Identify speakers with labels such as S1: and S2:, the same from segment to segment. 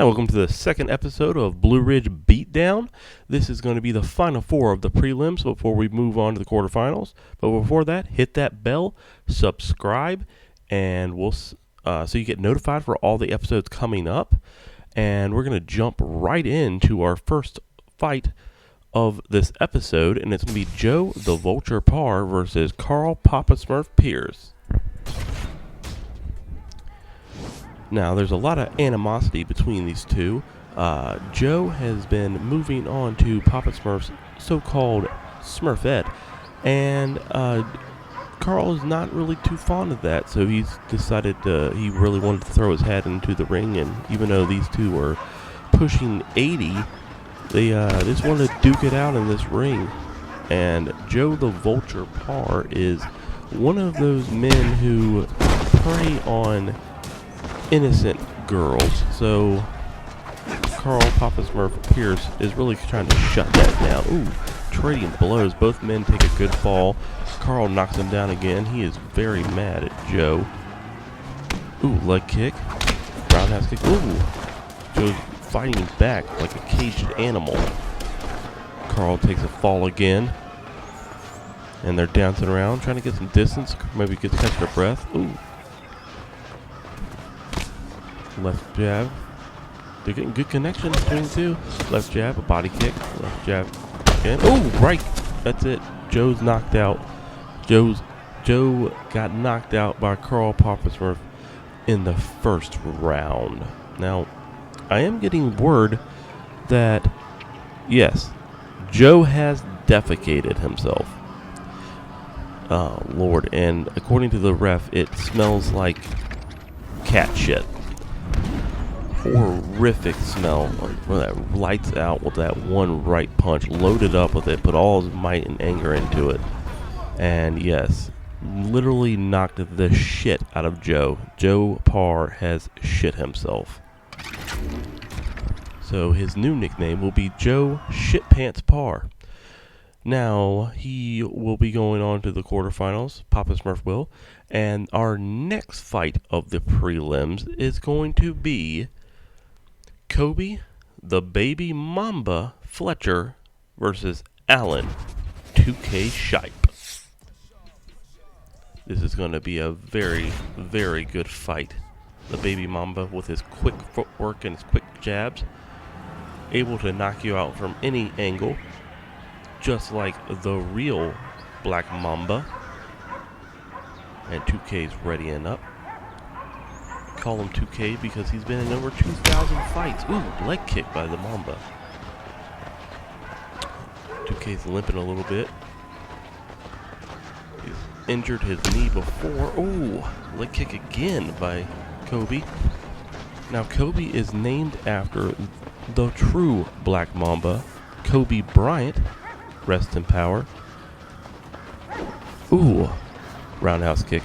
S1: Hi, welcome to the second episode of Blue Ridge Beatdown. This is going to be the final four of the prelims before we move on to the quarterfinals. But before that, hit that bell, subscribe, and so you get notified for all the episodes coming up. And we're going to jump right into our first fight of this episode, and it's going to be Joe the Vulture Parr versus Carl Papa Smurf Pierce. Now, there's a lot of animosity between these two. Joe has been moving on to Papa Smurf's so-called Smurfette, and Carl is not really too fond of that, so he's decided he really wanted to throw his hat into the ring, and even though these two are pushing 80, they just wanted to duke it out in this ring. And Joe the Vulture Parr is one of those men who prey on innocent girls, so Carl Papa Smurf Pierce is really trying to shut that down. Ooh, trading blows. Both men take a good fall. Carl knocks him down again. He is very mad at Joe. Ooh, leg kick. Roundhouse kick. Ooh, Joe's fighting back like a caged animal. Carl takes a fall again, and they're dancing around, trying to get some distance, maybe get to catch their breath. Ooh. Left jab. They're getting good connection between the two. Left jab, a body kick. Left jab again. Oh, right. That's it. Joe's knocked out. Joe got knocked out by Carl Papa Smurf in the first round. Now, I am getting word that, yes, Joe has defecated himself. Oh, Lord. And according to the ref, it smells like cat shit. Horrific smell. That lights out with that one right punch, loaded up with it, put all his might and anger into it, and yes, literally knocked the shit out of Joe. Joe Parr has shit himself. So his new nickname will be Joe Shitpants Parr. Now he will be going on to the quarterfinals. Papa Smurf will, and our next fight of the prelims is going to be Kobe, the Baby Mamba Fletcher versus Alan 2K Shipe. This is going to be a very, very good fight. The Baby Mamba, with his quick footwork and his quick jabs, able to knock you out from any angle, just like the real Black Mamba. And 2K's readying up. Call him 2K because he's been in over 2,000 fights. Ooh, leg kick by the Mamba. 2K's limping a little bit. He's injured his knee before. Ooh, leg kick again by Kobe. Now, Kobe is named after the true Black Mamba, Kobe Bryant. Rest in power. Ooh, roundhouse kick.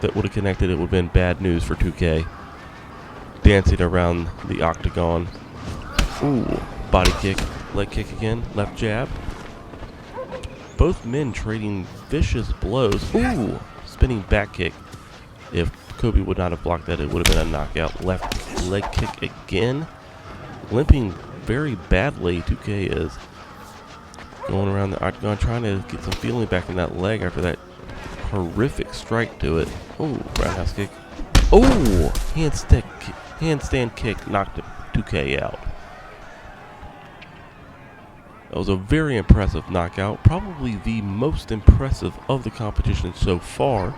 S1: That would have connected, it would have been bad news for 2K. Dancing around the octagon. Ooh, body kick, leg kick again, left jab. Both men trading vicious blows. Ooh, spinning back kick. If Kobe would not have blocked that, it would have been a knockout. Left leg kick again. Limping very badly, 2K is. Going around the octagon, trying to get some feeling back in that leg after that horrific strike to it. Oh, roundhouse kick. Oh, handstand kick knocked 2K out. That was a very impressive knockout. Probably the most impressive of the competition so far.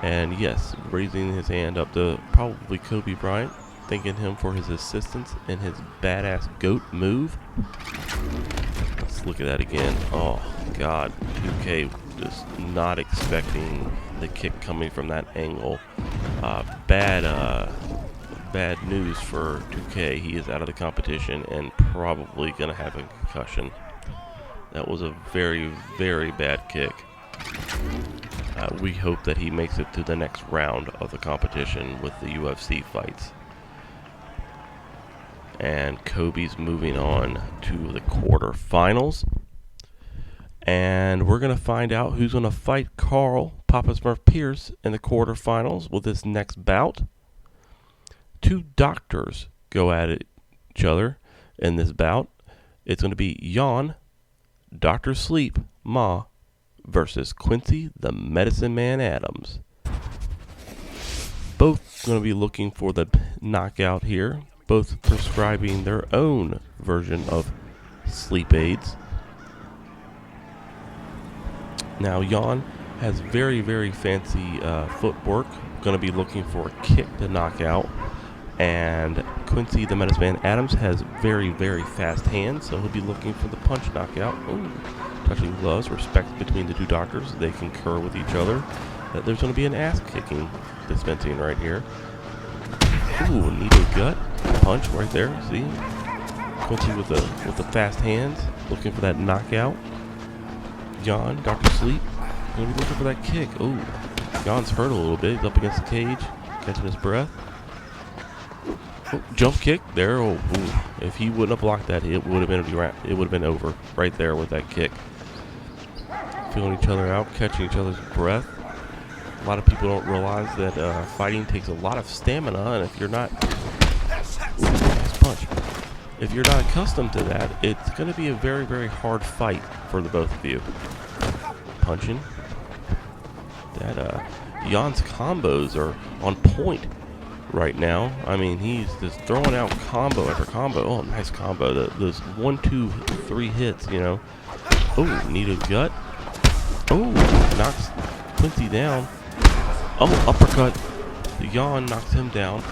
S1: And yes, raising his hand up to probably Kobe Bryant, thanking him for his assistance and his badass goat move. Let's look at that again. Oh, God. 2K just not expecting the kick coming from that angle. Bad news for 2K. He is out of the competition and probably going to have a concussion. That was a very, very bad kick. We hope that he makes it to the next round of the competition with the UFC fights. And Kobe's moving on to the quarterfinals. And we're going to find out who's going to fight Carl Papa Smurf Pierce in the quarterfinals with this next bout. Two doctors go at each other in this bout. It's going to be Jan, Dr. Sleep, Ma, versus Quincy, the Medicine Man Adams. Both going to be looking for the knockout here, both prescribing their own version of sleep aids. Now, Jan has very, very fancy footwork, going to be looking for a kick to knock out. And Quincy, the Medicine Man Adams, has very, very fast hands, so he'll be looking for the punch knockout. Ooh, touching gloves, respect between the two doctors. They concur with each other. There's going to be an ass-kicking dispensing right here. Ooh, needle gut punch right there. See, Quincy with the fast hands, looking for that knockout. Jan, Dr. Sleep, going to be looking for that kick. Ooh, Jan's hurt a little bit. He's up against the cage, catching his breath. Oh, jump kick there. Oh, ooh. If he wouldn't have blocked that, it would have been over right there with that kick. Feeling each other out, catching each other's breath. A lot of people don't realize that fighting takes a lot of stamina, and if you're not, nice punch. If you're not accustomed to that, it's going to be a very, very hard fight for the both of you. Punching. That Jan's combos are on point right now. I mean, he's just throwing out combo after combo. Oh, nice combo. Those 1, 2, 3 hits, you know. Oh, needle gut. Oh, knocks Quincy down. Oh, uppercut. Jan knocks him down.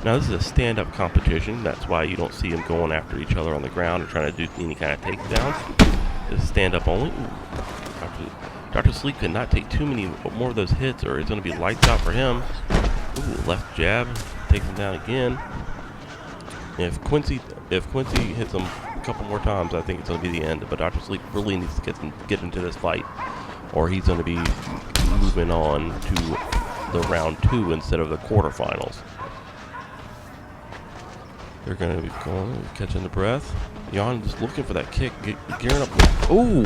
S1: Now, this is a stand-up competition. That's why you don't see them going after each other on the ground or trying to do any kind of takedowns. It's stand-up only. Dr. Sleep cannot take too many more of those hits, or it's going to be lights out for him. Ooh, left jab, takes him down again. If Quincy hits him a couple more times, I think it's going to be the end. But Dr. Sleep really needs to get into this fight, or he's going to be moving on to the round 2 instead of the quarterfinals. They're going to be going, catching the breath. Jan just looking for that kick, gearing up. Ooh,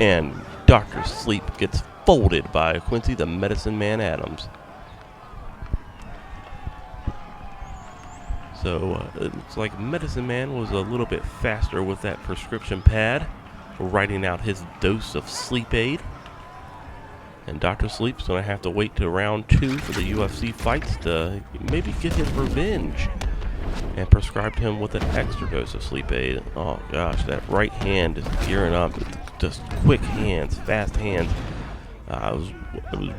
S1: and Dr. Sleep gets folded by Quincy, the Medicine Man Adams. So it looks like Medicine Man was a little bit faster with that prescription pad, writing out his dose of sleep aid. And Dr. Sleep's going to have to wait to round 2 for the UFC fights to maybe get his revenge. And prescribed him with an extra dose of sleep aid. Oh gosh, that right hand is gearing up. Just quick hands, fast hands. I was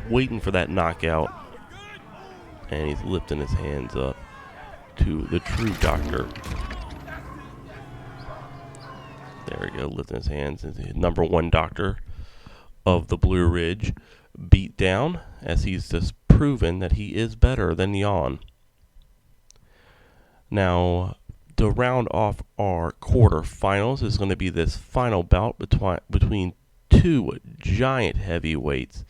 S1: waiting for that knockout. And he's lifting his hands up to the true doctor. There we go, lifting his hands. The #1 doctor of the Blue Ridge Beatdown, as he's just proven that he is better than Jan. Now, to round off our quarterfinals is going to be this final bout between 2 giant heavyweights,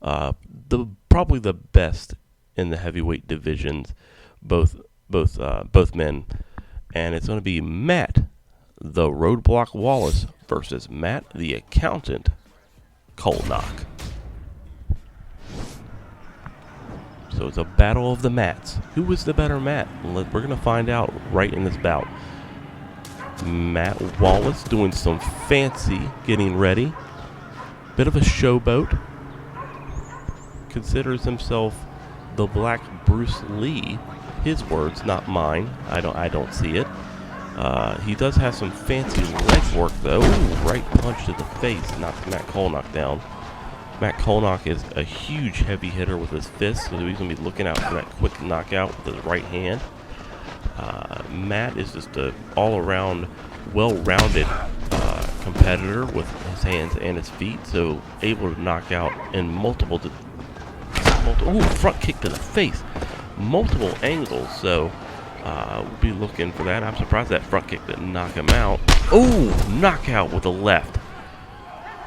S1: probably the best in the heavyweight divisions, both men, and it's going to be Matt, the Roadblock Wallace, versus Matt, the Accountant Kolnock. So it's a battle of the Matts. Who was the better Matt? We're going to find out right in this bout. Matt Wallace doing some fancy getting ready. Bit of a showboat. Considers himself the Black Bruce Lee. His words, not mine. I don't see it. He does have some fancy leg work though. Ooh, right punch to the face knocks Matt Kolnock down. Matt Kolnock is a huge heavy hitter with his fists, so he's going to be looking out for that quick knockout with his right hand. Matt is just an all-around, well-rounded competitor with his hands and his feet, so able to knock out in multiple ooh, front kick to the face, multiple angles, so we'll be looking for that. I'm surprised that front kick didn't knock him out. Ooh, knockout with the left.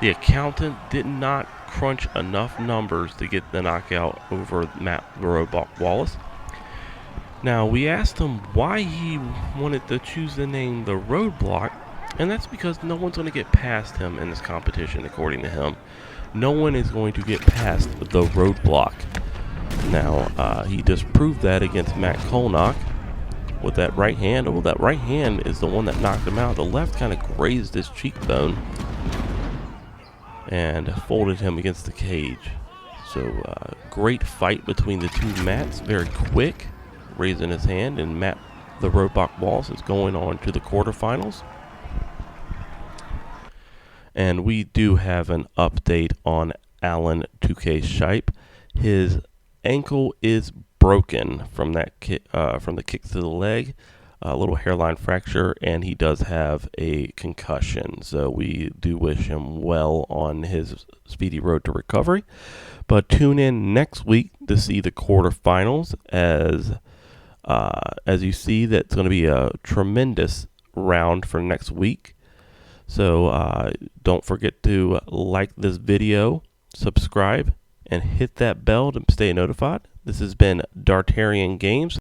S1: The Accountant did not crunch enough numbers to get the knockout over Matt the Roadblock Wallace. Now, we asked him why he wanted to choose the name the Roadblock, and that's because no one's going to get past him in this competition, according to him. No one is going to get past the Roadblock. Now, he just proved that against Matt Kolnock, with that right hand. Oh, that right hand is the one that knocked him out. The left kind of grazed his cheekbone and folded him against the cage. So great fight between the two Matts. Very quick, raising his hand, and Matt the Roadblock Boss is going on to the quarterfinals. And we do have an update on Alan 2K Shipe. His ankle is broken from that from the kick to the leg, a little hairline fracture, and he does have a concussion. So we do wish him well on his speedy road to recovery. But tune in next week to see the quarterfinals, as you see that's going to be a tremendous round for next week. So don't forget to like this video, subscribe, and hit that bell to stay notified. This has been Dartarian Games.